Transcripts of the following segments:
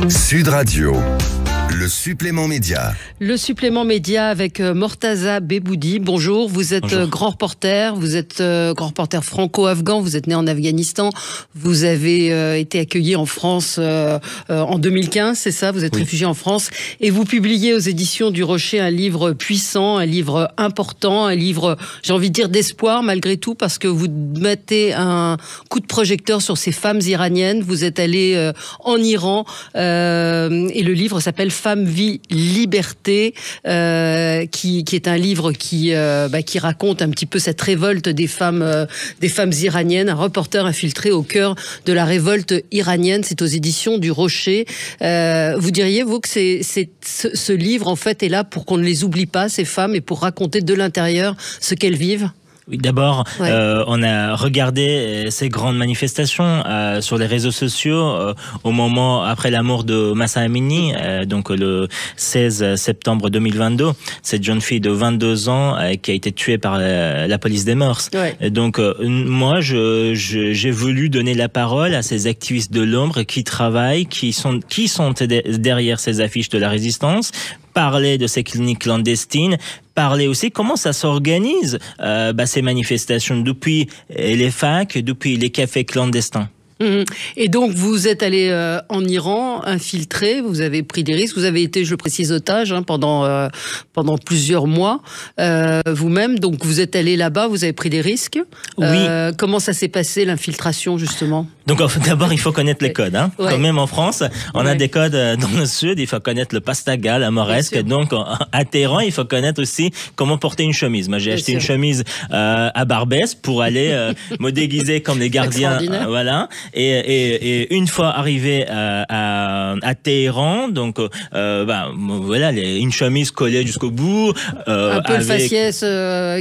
Sud Radio, le supplément média. Le supplément média avec Mortaza Beboudi. Bonjour, vous êtes grand reporter, vous êtes grand reporter franco-afghan, vous êtes né en Afghanistan, vous avez été accueilli en France en 2015, c'est ça, vous êtes réfugié en France, et vous publiez aux éditions du Rocher un livre puissant, un livre important, un livre, j'ai envie de dire, d'espoir malgré tout, parce que vous mettez un coup de projecteur sur ces femmes iraniennes. Vous êtes allé en Iran, et le livre s'appelle Femme, vie, liberté, qui est un livre qui raconte un petit peu cette révolte des femmes iraniennes, un reporter infiltré au cœur de la révolte iranienne. C'est aux éditions du Rocher. Vous diriez, vous, que ce livre, en fait, est là pour qu'on ne les oublie pas, ces femmes, et pour raconter de l'intérieur ce qu'elles vivent? Oui, d'abord, on a regardé ces grandes manifestations sur les réseaux sociaux au moment après la mort de Mahsa Amini, donc le 16 septembre 2022. Cette jeune fille de 22 ans qui a été tuée par la police des mœurs. Ouais. Donc moi, j'ai voulu donner la parole à ces activistes de l'ombre qui travaillent, qui sont derrière ces affiches de la résistance, parler de ces cliniques clandestines, parler aussi comment ça s'organise, ces manifestations depuis les facs, depuis les cafés clandestins. Et donc, vous êtes allé en Iran, infiltré, vous avez pris des risques, vous avez été, je le précise, otage pendant plusieurs mois vous-même. Donc, vous êtes allé là-bas, vous avez pris des risques. Oui. Comment ça s'est passé, l'infiltration, justement? Donc, d'abord, il faut connaître les codes. Quand même, en France, on a des codes dans le sud. Il faut connaître le pastaga, la moresque. Donc, à Téhéran, il faut connaître aussi comment porter une chemise. Moi, j'ai acheté une chemise à Barbès pour aller me déguiser comme les gardiens. Voilà. Et une fois arrivé à Téhéran, donc voilà, une chemise collée jusqu'au bout, un peu le faciès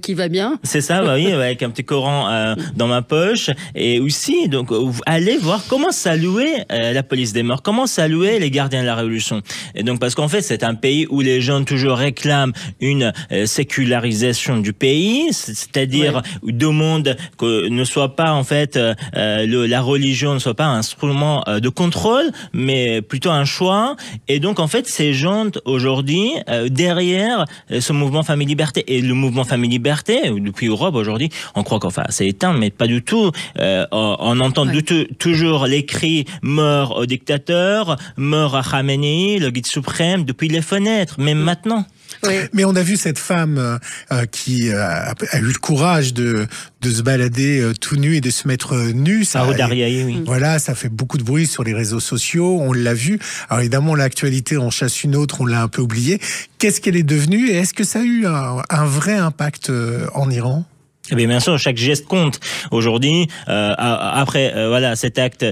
qui va bien. C'est ça, oui, avec un petit Coran dans ma poche, et aussi donc aller voir comment saluer la police des mœurs, comment saluer les gardiens de la révolution. Et donc parce qu'en fait c'est un pays où les gens toujours réclament une sécularisation du pays, c'est-à-dire demandent que ne soit pas en fait la religion ne soit pas un instrument de contrôle, mais plutôt un choix. Et donc, en fait, ces gens, aujourd'hui, derrière ce mouvement Famille Liberté, et le mouvement Famille Liberté, depuis Europe, aujourd'hui, on croit qu'enfin, c'est éteint, mais pas du tout. On entend toujours les cris « mort au dictateur »,« mort à Khamenei », le guide suprême, depuis les fenêtres, même maintenant. Oui. Mais on a vu cette femme qui a eu le courage de se balader tout nu et de se mettre nue. Voilà, ça fait beaucoup de bruit sur les réseaux sociaux, on l'a vu. Alors évidemment, l'actualité en chasse une autre, on l'a un peu oublié. Qu'est-ce qu'elle est devenue et est-ce que ça a eu un vrai impact en Iran ? Eh bien sûr, chaque geste compte. Aujourd'hui, après cet acte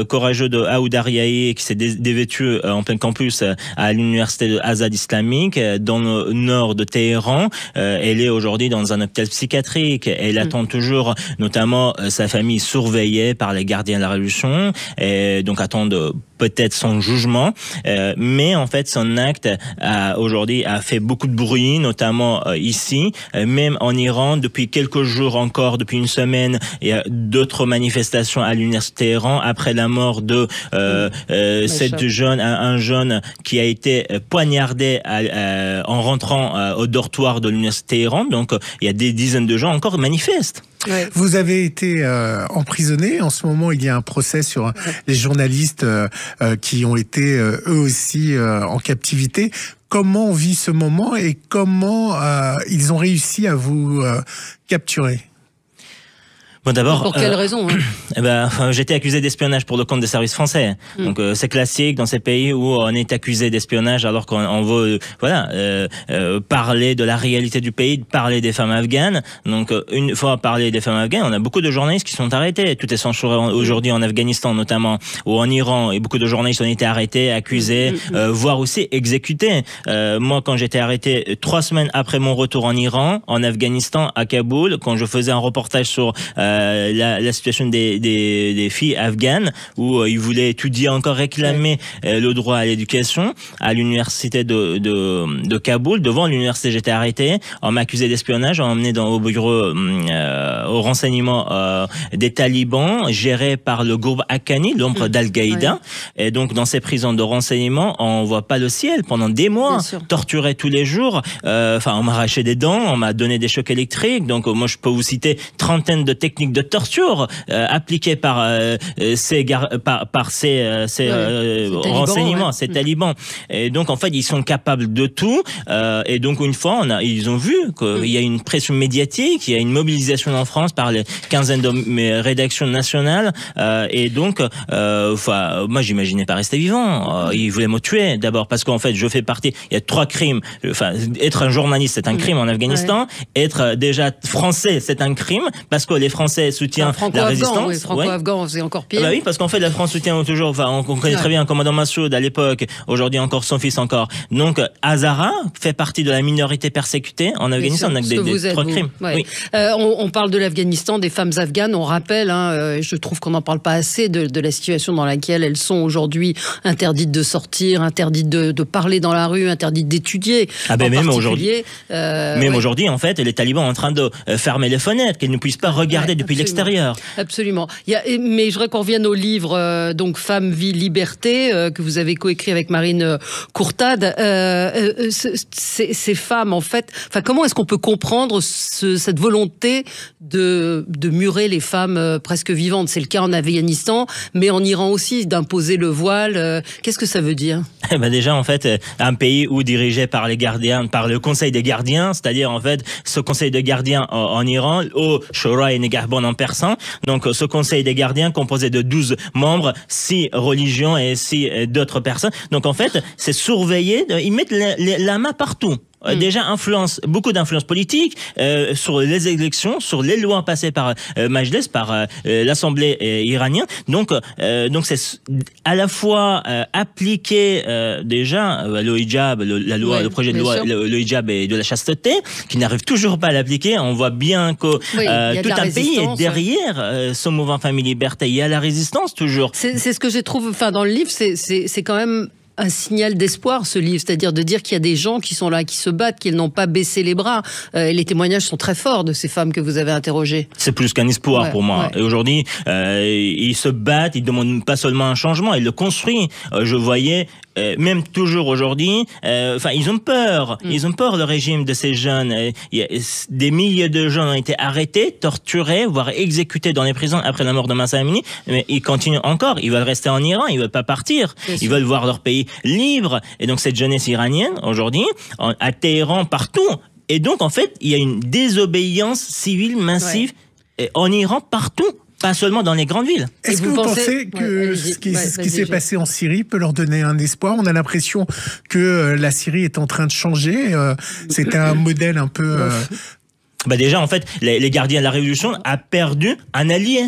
courageux de Aoud Ariahi qui s'est dévêtu en plein campus à l'université de Azad islamique dans le nord de Téhéran, elle est aujourd'hui dans un hôpital psychiatrique. Elle attend toujours, notamment sa famille surveillée par les gardiens de la révolution, et donc attendent peut-être son jugement, mais en fait son acte aujourd'hui a fait beaucoup de bruit, notamment ici, même en Iran depuis quelques jours encore, depuis une semaine, il y a d'autres manifestations à l'université de Téhéran après la mort de cette jeune, un jeune qui a été poignardé en rentrant au dortoir de l'université de Téhéran. Donc il y a des dizaines de gens encore manifestent. Ouais. Vous avez été emprisonné. En ce moment, il y a un procès sur les journalistes qui ont été eux aussi en captivité. Comment on vit ce moment et comment ils ont réussi à vous capturer ? Bon, d'abord, pour quelle raison j'étais accusé d'espionnage pour le compte des services français. Donc c'est classique dans ces pays où on est accusé d'espionnage alors qu'on veut parler de la réalité du pays, parler des femmes afghanes. Donc une fois parler des femmes afghanes, on a beaucoup de journalistes qui sont arrêtés. Tout est censuré aujourd'hui en Afghanistan notamment, ou en Iran, et beaucoup de journalistes ont été arrêtés, accusés, voire aussi exécutés. Moi, quand j'étais arrêté 3 semaines après mon retour en Iran, en Afghanistan, à Kaboul, quand je faisais un reportage sur la situation des filles afghanes, où ils voulaient étudier encore, réclamer le droit à l'éducation à l'université de Kaboul. Devant l'université, j'étais arrêté. On m'a accusé d'espionnage, on m'a emmené au bureau au renseignement des talibans, géré par le groupe Haqqani, l'ombre d'Al-Qaïda. Et donc, dans ces prisons de renseignement, on voit pas le ciel pendant des mois, torturé tous les jours. On m'a arraché des dents, on m'a donné des chocs électriques. Donc, moi, je peux vous citer trentaine de techniques de torture appliquées par ces renseignements, ces talibans. Et donc, en fait, ils sont capables de tout. Et donc, une fois, ils ont vu qu'il y a une pression médiatique, il y a une mobilisation en France par les quinzaines de rédactions nationales. Et donc, moi, j'imaginais pas rester vivant. Ils voulaient me tuer d'abord parce qu'en fait, je fais partie. Il y a 3 crimes. Être un journaliste, c'est un crime en Afghanistan. Être déjà français, c'est un crime parce que les Français soutiennent la résistance. Oui, franco-afghan, c'est encore pire. Oui, parce qu'en fait, la France soutient toujours. On connaît très bien le commandant Massoud à l'époque. Aujourd'hui encore son fils encore. Donc, Hazara fait partie de la minorité persécutée en Afghanistan. On a des 3 crimes. Oui. On parle de l'Afghanistan, des femmes afghanes. On rappelle, je trouve qu'on n'en parle pas assez de la situation dans laquelle elles sont aujourd'hui, interdites de sortir, interdites de parler dans la rue, interdites d'étudier. Même aujourd'hui, aujourd'hui, en fait, les talibans sont en train de fermer les fenêtres, qu'elles ne puissent pas regarder depuis l'extérieur. Absolument. Mais je voudrais qu'on revienne au livre donc Femmes, Vie, Liberté que vous avez coécrit avec Marine Courtade. Ces femmes, en fait, comment est-ce qu'on peut comprendre cette volonté de murer les femmes presque vivantes? C'est le cas en Afghanistan, mais en Iran aussi, d'imposer le voile. Qu'est-ce que ça veut dire? Déjà, en fait, un pays où dirigé par les gardiens, par le conseil des gardiens, c'est-à-dire en fait ce conseil de gardiens en Iran, au Shura et Negahban en persan. Donc ce conseil des gardiens composé de 12 membres, 6 religions et 6 d'autres personnes. Donc en fait, c'est surveillé, ils mettent la main partout. Déjà beaucoup d'influence politique sur les élections, sur les lois passées par Majlis, par l'Assemblée iranienne. Donc c'est à la fois appliquer déjà le hijab, le projet de loi, le hijab et de la chasteté, qui n'arrive toujours pas à l'appliquer. On voit bien que tout un pays est derrière ce mouvement Famille Liberté. Il y a la résistance toujours. C'est ce que je trouve, dans le livre, c'est quand même un signal d'espoir, ce livre, c'est-à-dire de dire qu'il y a des gens qui sont là, qui se battent, qu'ils n'ont pas baissé les bras. Les témoignages sont très forts de ces femmes que vous avez interrogées. C'est plus qu'un espoir pour moi. Et aujourd'hui, ils se battent, ils demandent pas seulement un changement, ils le construisent. Je voyais même toujours aujourd'hui, ils ont peur. Ils ont peur, le régime de ces jeunes. Des milliers de jeunes ont été arrêtés, torturés, voire exécutés dans les prisons après la mort de Mahsa Amini. Mais ils continuent encore. Ils veulent rester en Iran. Ils veulent pas partir. Ils veulent voir leur pays libre. Et donc, cette jeunesse iranienne, aujourd'hui, à Téhéran, partout. Et donc, en fait, il y a une désobéissance civile massive en Iran, partout. Pas seulement dans les grandes villes. Est-ce que vous pensez que ce qui s'est passé en Syrie peut leur donner un espoir? On a l'impression que la Syrie est en train de changer. C'était un modèle un peu... Déjà, en fait, les gardiens de la révolution a perdu un allié.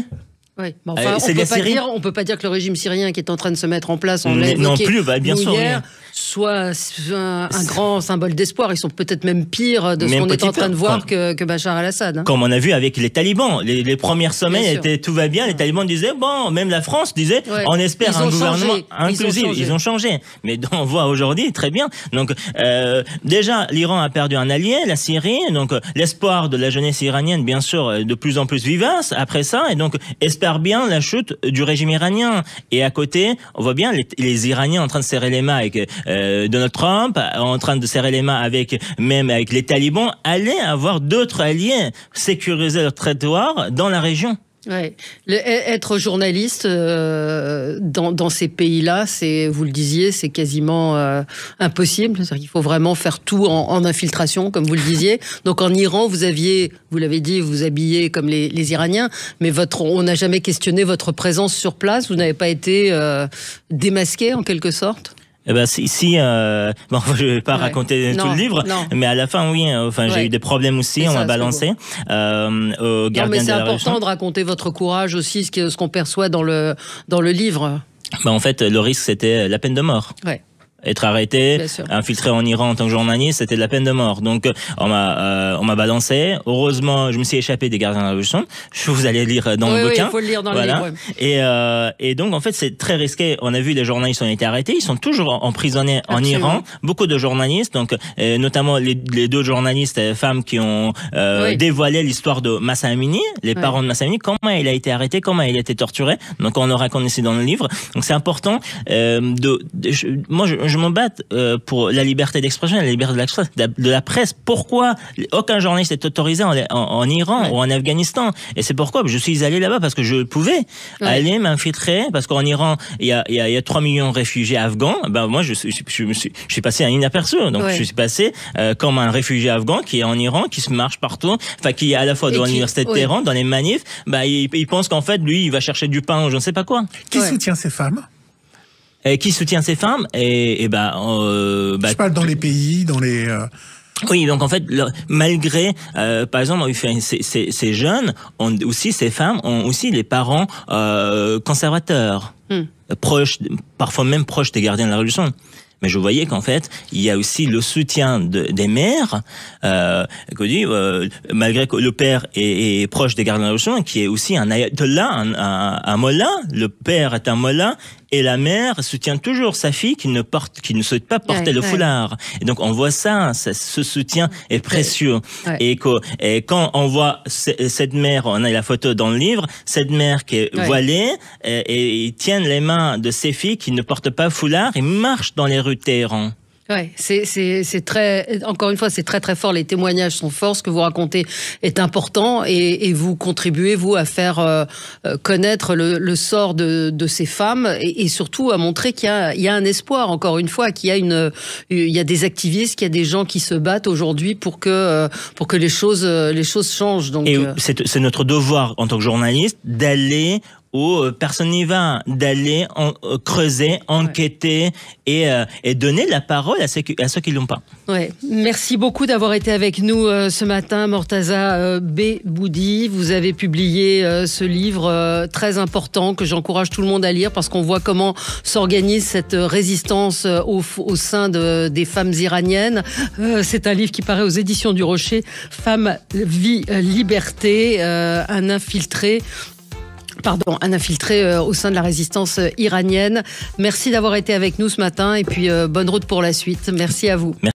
Oui, on peut pas dire que le régime syrien qui est en train de se mettre en place, on l'a évoqué non plus, bien sûr, hier, soit un grand symbole d'espoir. Ils sont peut-être même pires de ce qu'on est en train de voir que Bachar el-Assad. Comme on a vu avec les talibans, les premières semaines tout va bien, les talibans disaient même la France disait on espère un gouvernement inclusif. Ils ont changé, mais on voit aujourd'hui très bien. Donc déjà l'Iran a perdu un allié, la Syrie, donc l'espoir de la jeunesse iranienne bien sûr de plus en plus vivace après ça, et donc espère bien la chute du régime iranien. Et à côté, on voit bien les Iraniens en train de serrer les mains avec Donald Trump, en train de serrer les mains avec les talibans, allaient avoir d'autres alliés, sécuriser leur territoire dans la région. Ouais. Être journaliste dans ces pays-là, vous le disiez, c'est quasiment impossible. C'est-à-dire qu'il faut vraiment faire tout en infiltration, comme vous le disiez. Donc en Iran, vous l'avez dit, vous habillez comme les Iraniens, mais on n'a jamais questionné votre présence sur place. Vous n'avez pas été démasqué en quelque sorte? Je vais pas raconter tout le livre, mais à la fin, oui, j'ai eu des problèmes aussi, on m'a balancé au gardien de la révolution. Mais c'est important de raconter votre courage aussi, ce qu'on perçoit dans le livre. En fait, le risque, c'était la peine de mort. Ouais. Être arrêté, infiltré en Iran en tant que journaliste, c'était de la peine de mort. Donc, on m'a balancé. Heureusement, je me suis échappé des gardiens de la Révolution. Vous allez lire dans le bouquin. Oui, il faut le lire dans le livre. Et donc, en fait, c'est très risqué. On a vu les journalistes ont été arrêtés. Ils sont toujours emprisonnés en Iran. Beaucoup de journalistes, donc notamment les 2 journalistes femmes qui ont dévoilé l'histoire de Mahsa Amini, les parents de Mahsa Amini, comment il a été arrêté, comment il a été torturé. Donc, on le raconte ici dans le livre. Donc, c'est important. Moi, je m'en bats pour la liberté d'expression, la liberté de la presse. Pourquoi aucun journaliste est autorisé en Iran ou en Afghanistan? Et c'est pourquoi je suis allé là-bas, parce que je pouvais aller m'infiltrer, parce qu'en Iran, il y a 3 millions de réfugiés afghans. Ben, moi, je suis passé à inaperçu. Donc, je suis passé comme un réfugié afghan qui est en Iran, qui se marche partout, enfin, qui est à la fois dans l'université de Téhéran, dans les manifs. Ben, il pense qu'en fait, lui, il va chercher du pain ou je ne sais pas quoi. Qui soutient ces femmes? Qui soutient ces femmes je parle dans les pays, dans les... Oui, donc en fait, malgré, par exemple, ces jeunes, ces femmes ont aussi les parents conservateurs, proches, parfois même proches des gardiens de la Révolution. Mais je voyais qu'en fait, il y a aussi le soutien des mères, malgré que le père est proche des gardiens de la Révolution, qui est aussi un ayatollah, un mollah. Le père est un mollah. Et la mère soutient toujours sa fille qui ne souhaite pas porter le foulard. Et donc on voit ce soutien est précieux. Et quand on voit cette mère, on a la photo dans le livre, cette mère qui est voilée et tient les mains de ses filles qui ne portent pas foulard et marche dans les rues de Téhéran. Ouais, c'est très, encore une fois, c'est très très fort. Les témoignages sont forts. Ce que vous racontez est important et vous contribuez, vous, à faire connaître le sort de ces femmes et surtout à montrer qu'il y a un espoir, encore une fois, qu'il y a des activistes, qu'il y a des gens qui se battent aujourd'hui pour que les choses changent. Donc, et c'est notre devoir en tant que journaliste d'aller où personne n'y va, d'aller creuser, enquêter et donner la parole à ceux qui l'ont pas. Ouais. Merci beaucoup d'avoir été avec nous ce matin, Mortaza Beboudi. Vous avez publié ce livre très important que j'encourage tout le monde à lire parce qu'on voit comment s'organise cette résistance au sein des femmes iraniennes. C'est un livre qui paraît aux éditions du Rocher, Femmes, Vie, Liberté, un infiltré au sein de la résistance iranienne. Merci d'avoir été avec nous ce matin et puis bonne route pour la suite. Merci à vous. Merci.